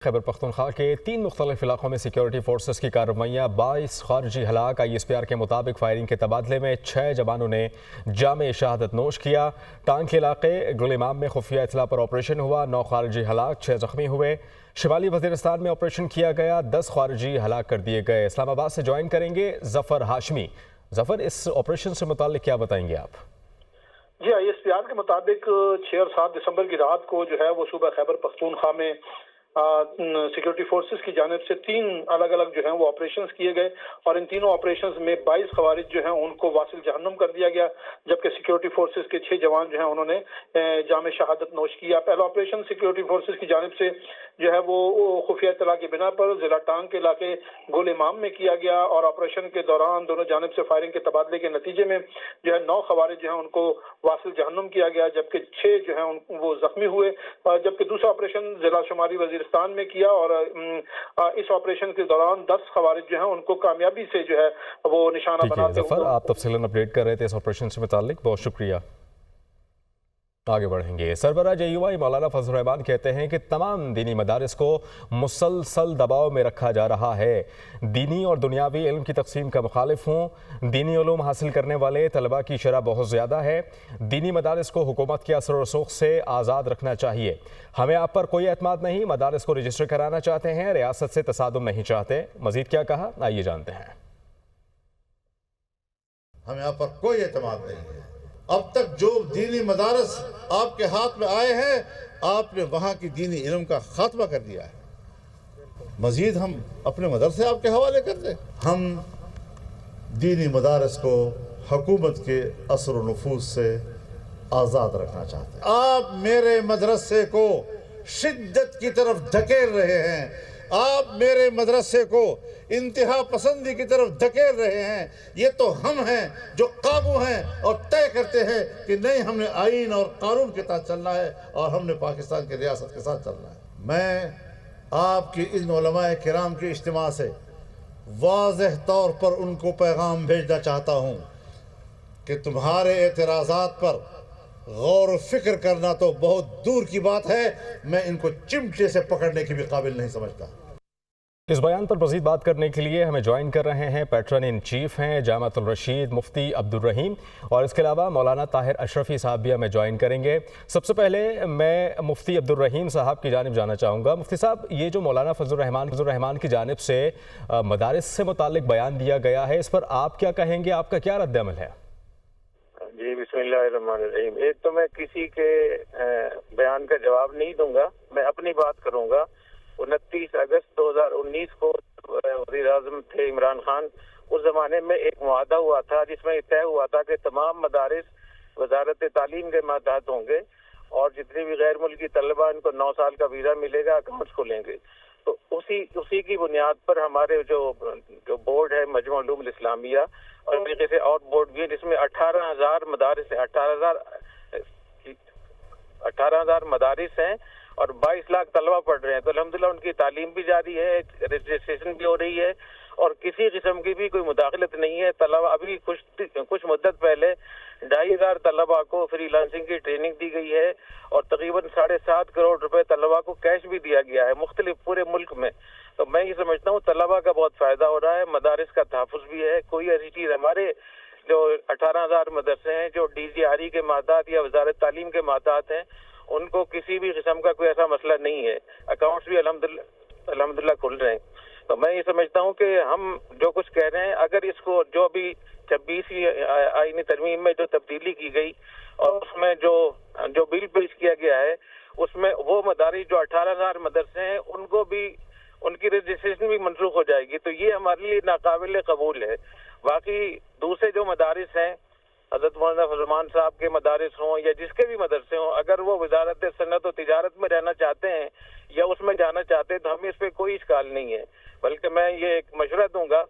खैबर पख्तूनख्वा के 3 मुख्तलिफ इलाकों में सिक्योरिटी फोर्सेस की कार्रवाइयाँ 22 खारजी हलाक। ISPR के मुताबिक फायरिंग के तबादले में 6 जवानों ने जामे शहादत नोश किया। टांग के इलाके गुल-इमाम में खुफिया इतला पर ऑपरेशन हुआ, 9 खारजी हलाक, 6 जख्मी हुए। शिमाली वज़ीरिस्तान में ऑपरेशन किया गया, 10 खारजी हलाक कर दिए गए। इस्लामाबाद से ज्वाइन करेंगे ज़फ़र हाशमी। ज़फ़र, इस ऑपरेशन से मुताल्लिक क्या बताएंगे आप? जी, ISPR के मुताबिक 6 और 7 दिसंबर की रात को जो है वो सुबह खैबर पख्तूनख्वा में सिक्योरिटी फोर्सेस की जानिब से 3 अलग अलग जो हैं वो ऑपरेशंस किए गए और इन तीनों ऑपरेशंस में 22 खवारिज जो हैं उनको वासिल जहन्नुम कर दिया गया, जबकि सिक्योरिटी फोर्सेस के 6 जवान जो हैं उन्होंने जामे शहादत नोश किया। पहला ऑपरेशन सिक्योरिटी फोर्सेस की जानिब से जो है वो खुफिया इत्तला की बिना पर जिला टांग के इलाके गुल इमाम में किया गया और ऑपरेशन के दौरान दोनों जानिब से फायरिंग के तबादले के नतीजे में जो है 9 खवारिज जो है उनको वासिल जहन्नुम किया गया, जबकि 6 जो है वो जख्मी हुए। जबकि दूसरा ऑपरेशन जिला शुमारी वजीरिस्तान में किया और इस ऑपरेशन के दौरान 10 खवारिज जो है उनको कामयाबी से जो है वो निशाना बनाते हुए। आप तफसीलन अपडेट कर रहे थे इस ऑपरेशन से मुताल्लिक, बहुत शुक्रिया। आगे बढ़ेंगे। सरबराह JUI मौलाना फजल रहमान कहते हैं कि तमाम दीनी मदारिस को मुसलसल दबाव में रखा जा रहा है। दीनी और दुनियावी इल्म की तकसीम का मुखालिफ हूँ। दीनी उलूम हासिल करने वाले तलबा की शरह बहुत ज़्यादा है। दीनी मदारिस को हुकूमत के असर रसूख से आज़ाद रखना चाहिए। हमें आप पर कोई एतमाद नहीं, मदारिस को रजिस्टर कराना चाहते हैं, रियासत से तसादुम नहीं चाहते। मज़ीद क्या कहा, आइए जानते हैं। हमें आप पर कोई एतमाद नहीं है। अब तक जो दीनी मदारस आपके हाथ में आए हैं, आपने वहाँ की दीनी इल्म का खात्मा कर दिया है। मजीद हम अपने मदरसे आपके हवाले कर दें। हम दीनी मदारस को हुकूमत के असर व नफूज से आज़ाद रखना चाहते हैं। आप मेरे मदरसे को शिद्दत की तरफ धकेल रहे हैं, आप मेरे मदरसे को इंतहा पसंदी की तरफ धकेल रहे हैं। ये तो हम हैं जो काबू हैं और तय करते हैं कि नहीं, हमने आईन और कानून के साथ चलना है और हमने पाकिस्तान की रियासत के साथ चलना है। मैं आपकी इन उलमाए किराम के इज्तिमा से वाज़ेह तौर पर उनको पैगाम भेजना चाहता हूँ कि तुम्हारे एतराज़ात पर गौर फिक्र करना तो बहुत दूर की बात है, मैं इनको चिमटे से पकड़ने की भी काबिल नहीं समझता। इस बयान पर मज़ीद बात करने के लिए हमें ज्वाइन कर रहे हैं पैट्रन इन चीफ हैं जामअतुल रशीद मुफ्ती अब्दुल रहीम, और इसके अलावा मौलाना ताहिर अशरफी साहब भी हमें ज्वाइन करेंगे। सबसे पहले मैं मुफ्ती अब्दुल रहीम साहब की जानिब जाना चाहूँगा। मुफ्ती साहब, ये जो मौलाना फजल रहमान की जानिब से मदारिस से मुतालिक बयान दिया गया है, इस पर आप क्या कहेंगे, आपका क्या रद्द-ए-अमल है? जी, बिस्मिल्लाहिर्रहमानिर्रहीम। एक तो मैं किसी के बयान का जवाब नहीं दूंगा, मैं अपनी बात करूंगा। 29 अगस्त 2019 को वज़ीर आज़म थे इमरान खान, उस जमाने में एक मुआहदा हुआ था जिसमें तय हुआ था कि तमाम मदारिस वजारत तालीम के मातहत होंगे और जितने भी गैर मुल्की तलबा इनको 9 साल का वीज़ा मिलेगा, अकाउंट्स खुलेंगे। तो उसी की बुनियाद पर हमारे जो बोर्ड है मजमा उलूम इस्लामिया और तरीके से और बोर्ड भी है जिसमें 18,000 मदारिस हैं, 18,000 मदारिस हैं और 22 लाख तलबा पढ़ रहे हैं। तो अल्हम्दुलिल्लाह उनकी तालीम भी जारी है, रजिस्ट्रेशन भी हो रही है और किसी किस्म की भी कोई मुदाखलत नहीं है। तलबा अभी कुछ मुद्दत पहले 2,500 तलबा को फ्रीलांसिंग की ट्रेनिंग दी गई है और तकरीबन 7.5 करोड़ रुपए तलबा को कैश भी दिया गया है मुख्तलिफ पूरे मुल्क में। तो मैं ये समझता हूँ तलबा का बहुत फायदा हो रहा है, मदारिस का तहफ़्फ़ुज़ भी है। कोई ऐसी चीज़, हमारे जो 18,000 मदरसे हैं जो DGRE के मातहत या वजारत तालीम के मातहत हैं, उनको किसी भी किस्म का कोई ऐसा मसला नहीं है, अकाउंट्स भी अल्हम्दुलिल्लाह खुल रहे हैं। तो मैं ये समझता हूँ कि हम जो कुछ कह रहे हैं, अगर इसको जो अभी 26वीं आईनी तरमीम में जो तब्दीली की गई और उसमें जो बिल पेश किया गया है, उसमें वो मदारिस जो 18,000 मदरसे हैं उनको भी उनकी रजिस्ट्रेशन भी मनसूख हो जाएगी। तो ये हमारे लिए नाकाबिल कबूल है। बाकी दूसरे जो मदारिस हैं, हज़रत मौलाना फजल रहमान साहब के मदारिस हों या जिसके भी मदरसे हों, अगर वो वजारत सनत और तिजारत में रहना चाहते हैं या उसमें जाना चाहते हैं तो हमें इस पर कोई इश्काल नहीं है। बल्कि मैं ये एक मशवरा दूंगा,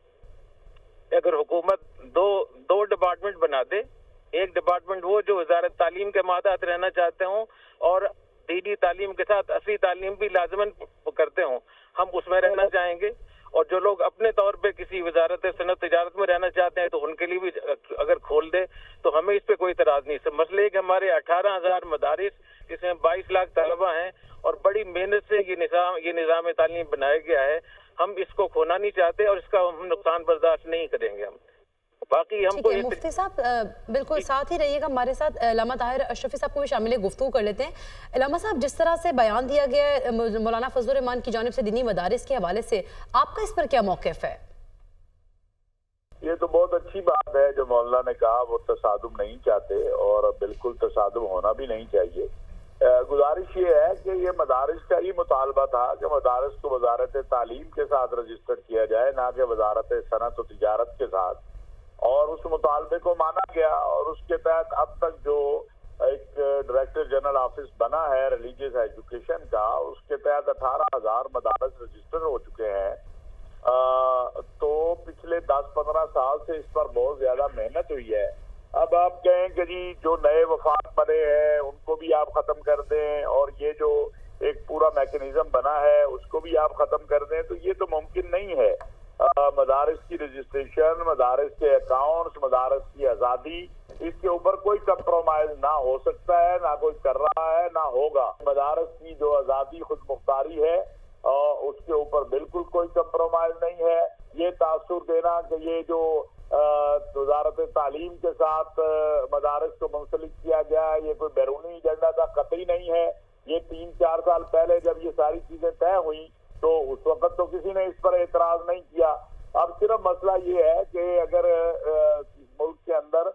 अगर हुकूमत दो डिपार्टमेंट बना दे, एक डिपार्टमेंट वो जो वजारत तालीम के मातहत रहना चाहते हों और दीनी तालीम के साथ असली तालीम भी लाजमन करते हों, हम उसमें रहना चाहेंगे। और जो लोग अपने तौर पे किसी वजारत सनत तिजारत में रहना चाहते हैं तो उनके लिए भी अगर खोल दे तो हमें इस पे कोई इतराज नहीं। सब मसले कि हमारे 18,000 मदारिस जिसमें 22 लाख तलबा हैं और बड़ी मेहनत से ये निज़ाम तालीम تعلیم بنایا گیا ہے، ہم اس کو کھونا نہیں چاہتے اور اس کا ہم نقصان برداشت نہیں کریں گے. ہم باقی ہم کو مفتی صاحب بالکل ساتھ ہی رہیے گا ہمارے ساتھ. علامہ طاہر اشرفی صاحب کو بھی شامل گفتگو کر لیتے ہیں. علامہ صاحب، جس طرح سے بیان دیا گیا ہے مولانا فضل الرحمان کی جانب سے دینی مدارس کے حوالے سے، آپ کا اس پر کیا موقف ہے؟ یہ تو بہت اچھی بات ہے جو مولانا نے کہا. وہ تصادم نہیں چاہتے اور بالکل تصادم ہونا بھی نہیں چاہیے. گزارش یہ ہے کہ یہ مدارس کا ہی مطالبہ تھا کہ مدارس کو وزارت تعلیم کے ساتھ رجسٹر کیا جائے، نہ کہ وزارت صنعت و تجارت کے ساتھ. اور اس مطالبے کو مانا گیا اور اس کے تحت اب تک جو ایک ڈائریکٹر جنرل آفس بنا ہے ریلیجیس ایجوکیشن کا، اس کے تحت 18,000 مدارس رجسٹر ہو چکے ہیں. تو پچھلے 10-15 سال سے اس پر بہت زیادہ محنت ہوئی ہے. اب آپ کہیں کہ جی جو نئے وفاق بنے ہیں ان کو بھی آپ ختم کر دیں اور یہ جو ایک پورا میکنزم بنا ہے اس کو بھی آپ ختم کر دیں، تو یہ تو ممکن نہیں ہے. مدارس کی رجسٹریشن، مدارس کے اکاؤنٹس، مدارس کی آزادی، اس کے اوپر کوئی کمپرومائز نہ ہو سکتا ہے، نہ کوئی کر رہا ہے، نہ ہوگا. مدارس کی جو آزادی خود مختاری ہے اس کے اوپر بالکل کوئی کمپرومائز نہیں ہے. یہ تاثر دینا کہ یہ جو وزارت تعلیم کے ساتھ مدارس کو منسلک کیا گیا ہے یہ کوئی بیرونی ایجنڈا تھا، قطعی نہیں ہے. یہ 3-4 سال پہلے جب یہ ساری چیزیں طے ہوئیں تو اس وقت تو کسی نے اس پر اعتراض نہیں کیا. اب صرف مسئلہ یہ ہے کہ اگر ملک کے اندر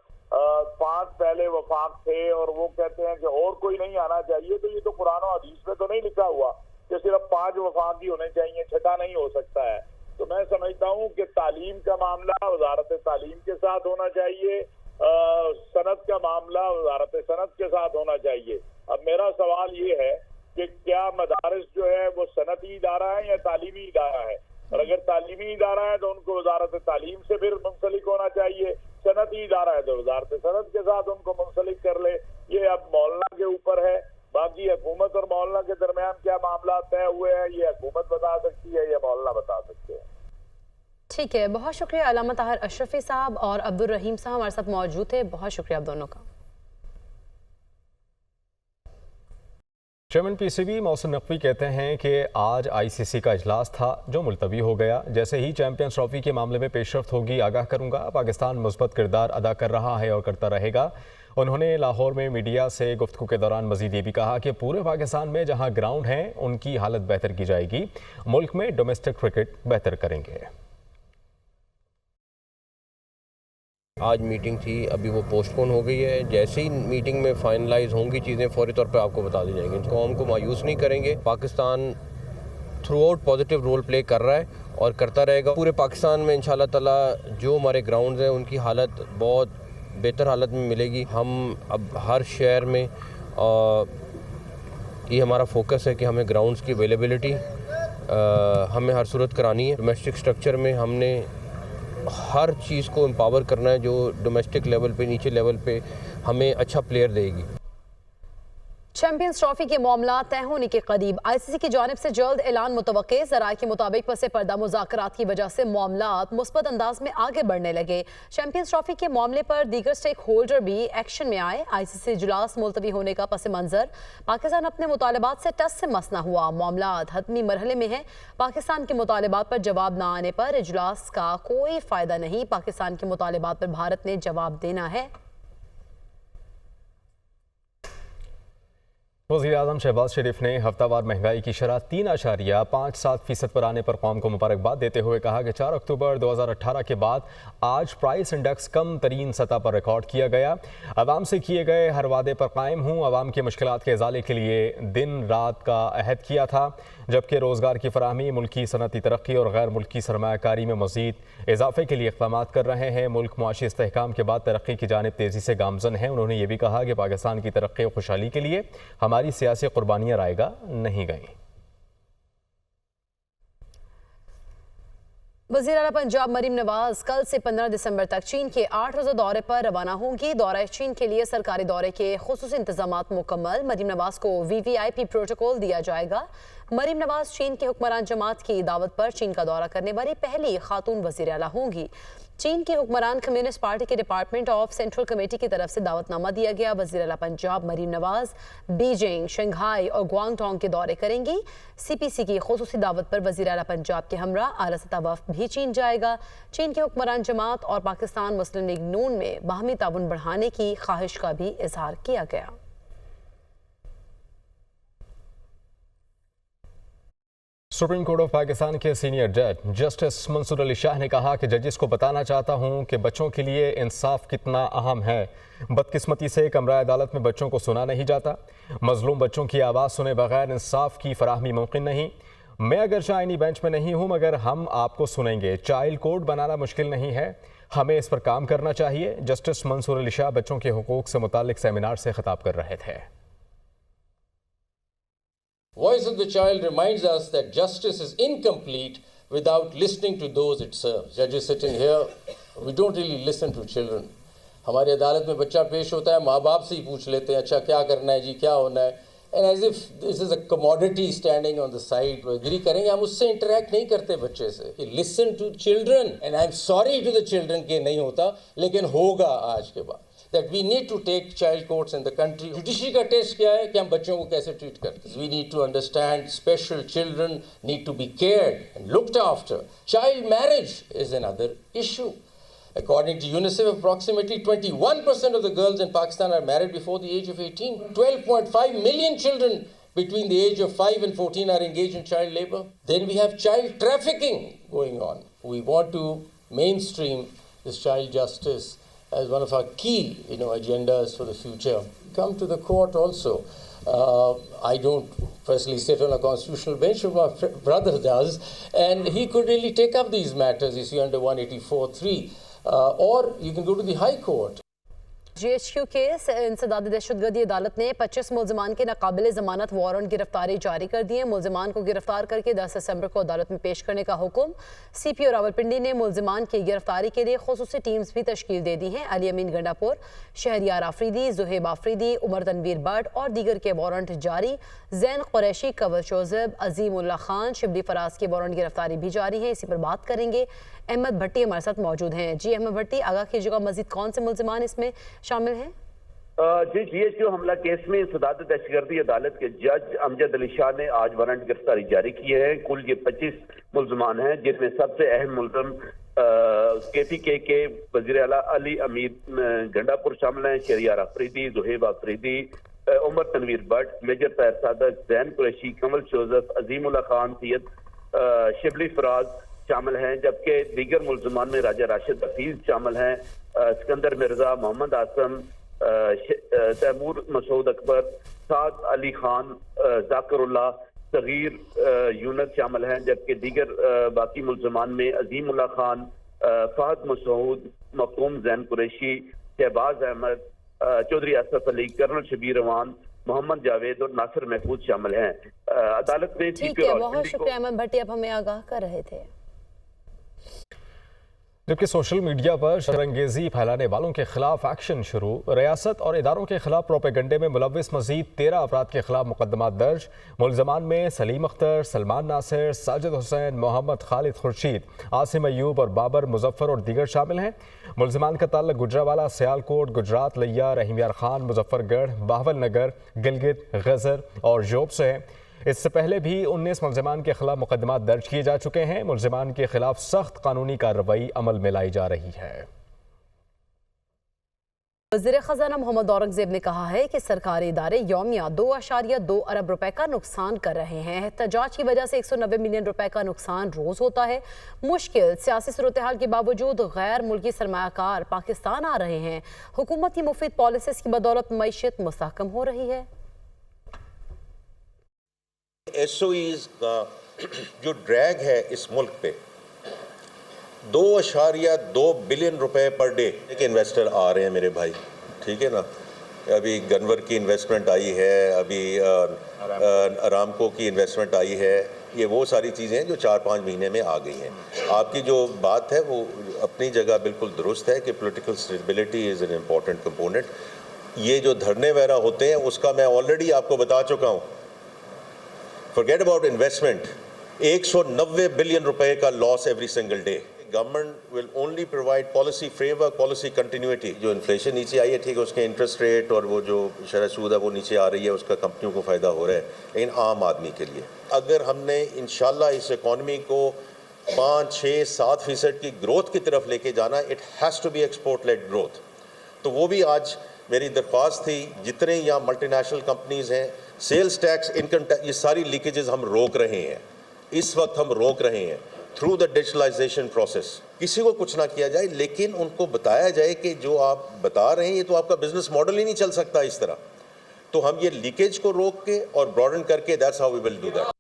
5 پہلے وفاق تھے اور وہ کہتے ہیں کہ اور کوئی نہیں آنا چاہیے، تو یہ تو قرآن و حدیث میں تو نہیں لکھا ہوا کہ صرف 5 وفاق ہی ہونے چاہیے، 6 نہیں ہو سکتا ہے. تو میں سمجھتا ہوں کہ تعلیم کا معاملہ وزارت تعلیم کے ساتھ ہونا چاہیے، صنعت کا معاملہ وزارت صنعت کے ساتھ ہونا چاہیے. اب میرا سوال یہ ہے کہ کیا مدارس جو ہے وہ صنعتی ادارہ ہے یا تعلیمی ادارہ ہے؟ اور اگر تعلیمی ادارہ ہے تو ان کو وزارت تعلیم سے پھر منسلک ہونا چاہیے. صنعتی ادارہ ہے تو وزارت صنعت کے ساتھ ان کو منسلک کر لے. یہ اب مولانا کے اوپر ہے. باقی حکومت اور مولانا کے درمیان کیا معاملات طے ہوئے ہیں یہ حکومت بتا سکتی ہے یا مولانا بتا سکتے ہیں. ٹھیک ہے، بہت شکریہ علامہ طاہر اشرفی صاحب اور عبدالرحیم صاحب ہمارے ساتھ موجود تھے. بہت شکریہ آپ دونوں کا. Chairman P C B Mohsin Naqvi کہتے ہیں کہ آج آئی سی سی کا اجلاس تھا جو ملتوی ہو گیا. جیسے ہی چیمپئنز ٹرافی کے معاملے میں پیش رفت ہوگی آگاہ کروں گا. پاکستان مثبت کردار ادا کر رہا ہے اور کرتا رہے گا. انہوں نے لاہور میں میڈیا سے گفتگو کے دوران مزید یہ بھی کہا کہ پورے پاکستان میں جہاں گراؤنڈ ہیں ان کی حالت بہتر کی جائے گی. ملک میں ڈومیسٹک کرکٹ بہتر کریں گے. آج میٹنگ تھی، ابھی وہ پوسٹ پون ہو گئی ہے. جیسے ہی میٹنگ میں فائنلائز ہوں گی چیزیں فوری طور پہ آپ کو بتا دی جائیں گی. قوم کو مایوس نہیں کریں گے. Pakistan throughout positive role play کر رہا ہے اور کرتا رہے گا. پورے پاکستان میں انشاءاللہ تعالی جو ہمارے گراؤنڈز ہیں ان کی حالت بہت بہتر حالت میں ملے گی. ہم اب ہر شہر میں یہ ہمارا فوکس ہے کہ ہمیں گراؤنڈز کی اویلیبلٹی ہمیں ہر صورت کرانی ہے. ڈومیسٹک سٹرکچر میں ہم نے ہر چیز کو امپاور کرنا ہے جو ڈومیسٹک لیول پہ نیچے لیول پہ ہمیں اچھا پلیئر دے گی. چیمپئنز ٹرافی کے معاملات طے ہونے کے قریب. آئی سی سی کی جانب سے جلد اعلان متوقع. ذرائع کے مطابق پس پردہ مذاکرات کی وجہ سے معاملات مثبت انداز میں آگے بڑھنے لگے. چیمپئنز ٹرافی کے معاملے پر دیگر سٹیک ہولڈر بھی ایکشن میں آئے. آئی سی سی اجلاس ملتوی ہونے کا پس منظر پاکستان اپنے مطالبات سے ٹس سے مس نہ ہوا. معاملات حتمی مرحلے میں ہیں. پاکستان کے مطالبات پر جواب نہ آنے پر اجلاس کا کوئی فائدہ نہیں. پاکستان کے مطالبات پر بھارت نے جواب دینا ہے. وزیر اعظم شہباز شریف نے ہفتہ وار مہنگائی کی شرح 3.57% پر آنے پر قوم کو مبارکباد دیتے ہوئے کہا کہ 4 اکتوبر 2018 کے بعد آج پرائس انڈیکس کم ترین سطح پر ریکارڈ کیا گیا. عوام سے کیے گئے ہر وعدے پر قائم ہوں. عوام کی مشکلات کے ازالے کے لیے دن رات کا عہد کیا تھا، جبکہ روزگار کی فراہمی، ملکی صنعتی ترقی اور غیر ملکی سرمایہ کاری میں مزید اضافے کے لیے اقدامات کر رہے ہیں. ملک معاشی استحکام کے بعد ترقی کی جانب تیزی سے گامزن ہے. انہوں نے یہ بھی کہا کہ پاکستان کی ترقی و خوشحالی کے لیے ہماری سیاسی قربانیاں رائے گاہ نہیں گئیں. وزیر اعلیٰ پنجاب مریم نواز کل سے 15 دسمبر تک چین کے 8 روزہ دورے پر روانہ ہوں گی. دورہ چین کے لیے سرکاری دورے کے خصوصی انتظامات مکمل. مریم نواز کو وی وی آئی پی پروٹوکول دیا جائے گا. मरीम नवाज चीन के हुक्मरान जमात की दावत पर चीन का दौरा करने वाली पहली खातून वज़ीर आला होंगी। चीन के हुक्मरान कम्युनिस्ट पार्टी के डिपार्टमेंट ऑफ सेंट्रल कमेटी की तरफ से दावतनामा दिया गया। वज़ीर आला पंजाब मरीम नवाज बीजिंग, शंघाई और ग्वांगडोंग के दौरे करेंगी। CPC की खुसूसी दावत पर वज़ीर आला पंजाब के हमरा आला सतह वफ़द भी चीन जाएगा। चीन के हुक्मरान जमात और पाकिस्तान मुस्लिम लीग नून में बाहमी ताउन बढ़ाने की ख्वाहिश का भी इजहार किया गया। सुप्रीम कोर्ट ऑफ पाकिस्तान के सीनियर जज जस्टिस मंसूर अली शाह ने कहा कि जजेस को बताना चाहता हूं कि बच्चों के लिए इंसाफ कितना अहम है। बदकिस्मती से कमरा अदालत में बच्चों को सुना नहीं जाता। मजलूम बच्चों की आवाज़ सुने बगैर इंसाफ की फराहमी मुमकिन नहीं। मैं अगर आईनी बेंच में नहीं हूं मगर हम आपको सुनेंगे। चाइल्ड कोड बनाना मुश्किल नहीं है, हमें इस पर काम करना चाहिए। जस्टिस मंसूर अली शाह बच्चों के हुकूक से मुतालिक सेमिनार से खिताब कर रहे थे। Voice of the Child reminds us that justice is incomplete without listening to those it serves. Judges sitting here, we don't really listen to children. हमारी अदालत में बच्चा पेश होता है, माँ बाप से ही पूछ लेते हैं, अच्छा क्या करना है जी, क्या होना है, and as if this is a commodity standing on the side. वगैरह करेंगे, हम उससे इंटरेक्ट नहीं करते बच्चे से. Listen to children, and I'm sorry to the children कि नहीं होता, लेकिन होगा आज के बाद. That we need to take child courts in the country. Judiciary का टेस्ट क्या है कि हम बच्चों को कैसे ट्रीट करते हैं. We need to understand special children need to be cared and looked after. Child marriage is another issue. According to UNICEF, approximately 21% of the girls in Pakistan are married before the age of 18. 12.5 million children between the age of 5 and 14 are engaged in child labor. Then we have child trafficking going on. We want to mainstream this child justice as one of our key, agendas for the future. Come to the court also. I don't personally sit on a constitutional bench, but my brother does, and he could really take up these matters, you see, under 184(3), or you can go to the High Court. GHQ case इंसदाद दहशतगर्दी अदालत ने 25 मुलजमान के नाकाबिल ज़मानत warrant गिरफ्तारी जारी कर दी है। मुलजमान को गिरफ्तार करके 10 दिसंबर को अदालत में पेश करने का हुक्म। CPO रावलपिंडी ने मुलजमान की गिरफ्तारी के लिए खुसूसी टीम्स भी तश्कील दे दी हैं। अली अमीन गंडापुर, शहरियार आफरीदी, जुहेब आफरीदी, उमर तनवीर बट और दीगर के वारंट जारी। जैन कुरैशी, कंवल शोज़ब, अजीम उल्लाह खान, शिबली फराज की वारंट गिरफ्तारी भी जारी है। इसी पर बात करेंगे। अहमद भट्टी हमारे साथ मौजूद हैं। जी अहमद भट्टी, आगाह कीजिएगा, मजीद कौन से मुलजमान इसमें शामिल हैं? जी, GHQ हमला केस में इंसदाद दहशतगर्दी अदालत के जज अमजद अली शाह ने आज वारंट गिरफ्तारी जारी किए हैं। कुल ये 25 मुलजमान हैं, जिनमें सबसे अहम मुलजम KPK के वज़ीर आला अली अमीन गंडापुर शामिल हैं, शहरियार आफरीदी, जुहेब आफरीदी, उमर तनवीर बट, मेजर ताहिर सादक, जैन कुरैशी, कंवल शोज़ब, अजीम उल्लाह खान, सैयद शिबली फराज शामिल हैं। जबकि दीगर मुलजमान में राजा राशिद हफीज शामिल हैं, सिकंदर मिर्जा, मोहम्मद आसम, तैमूर मसूद अकबर, साद अली खान, जाकिरुल्लाह, सगीर यूनस शामिल हैं। जबकि दीगर बाकी मुलजमान में अजीम उल्लाह खान, फहद मसूद, मखदूम जैन कुरैशी, शहबाज अहमद, चौधरी असफ अली, कर्नल शबीर रवान, मोहम्मद जावेद और नासिर महफूज शामिल हैं। अदालत ने ठीक है, बहुत शुक्रिया अहमद भट्टी, आप हमें आगाह कर रहे थे। जबकि सोशल मीडिया पर शरंगेजी फैलाने वालों के खिलाफ एक्शन शुरू। रियासत और इदारों के खिलाफ प्रोपेगंडे में मुलविस मजीद 13 अफराद के खिलाफ मुकदमा दर्ज। मुलजमान में सलीम अख्तर, सलमान नासिर, साजिद हुसैन, मोहम्मद खालिद खुर्शीद, आसिम अयूब और बाबर मुजफ्फर और दीगर शामिल हैं। मुलजमान का ताल्लुक गुजरावाला, सियालकोट, गुजरात, लिया, रहीम यार खान, मुजफ्फरगढ़, बाहवल नगर, गिलगित, गजर और जोब से है। इससे पहले भी 19 मुलजमान के खिलाफ मुकदमा दर्ज किए जा चुके हैं। मुलजमान के खिलाफ सख्त कानूनी कार्रवाई अमल में लाई जा रही है। वज़ीर ख़ज़ाना मोहम्मद औरंगज़ेब ने कहा है कि सरकारी इदारे यौमिया 2.2 अरब रुपए का नुकसान कर रहे हैं। एहतजाज की वजह से 190 मिलियन रुपए का नुकसान रोज़ होता है। मुश्किल सियासी सूरत हाल के बावजूद गैर मुल्की सरमायाकार पाकिस्तान आ रहे हैं। हुकूमत की मुफीद पॉलिसीज़ की बदौलत मईशत मुस्तहकम हो रही है। SOEs का जो ड्रैग है इस मुल्क पे 2.2 बिलियन रुपए पर डे के इन्वेस्टर आ रहे हैं मेरे भाई, ठीक है ना। अभी गनवर की इन्वेस्टमेंट आई है, अभी अरामको की इन्वेस्टमेंट आई है। ये वो सारी चीज़ें हैं जो 4-5 महीने में आ गई हैं। आपकी जो बात है वो अपनी जगह बिल्कुल दुरुस्त है कि political stability is an important component. ये जो धरने वगैरह होते हैं उसका मैं ऑलरेडी आपको बता चुका हूँ Forget about investment. 190 बिलियन रुपए का loss every single day. Government will only provide policy framework, policy continuity. जो इन्फ्लेशन नीचे आई है, ठीक है, उसके इंटरेस्ट रेट और वो जो शरह सूद है वो नीचे आ रही है, उसका कंपनियों को फ़ायदा हो रहा है, लेकिन आम आदमी के लिए अगर हमने इंशाल्लाह इस इकॉनमी को 5, 6, 7% की ग्रोथ की तरफ लेके जाना, it has to be export led growth. तो वो भी आज मेरी दरख्वास्त थी, जितने यहाँ मल्टीनेशनल कंपनीज़ हैं, सेल्स टैक्स, इनकम टैक्स, ये सारी लीकेजेस हम रोक रहे हैं. इस वक्त हम रोक रहे हैं थ्रू द डिजिटलाइजेशन प्रोसेस. किसी को कुछ ना किया जाए, लेकिन उनको बताया जाए कि जो आप बता रहे हैं ये तो आपका बिजनेस मॉडल ही नहीं चल सकता इस तरह. तो हम ये लीकेज को रोक के और ब्रॉडन करके, that's how we will do that.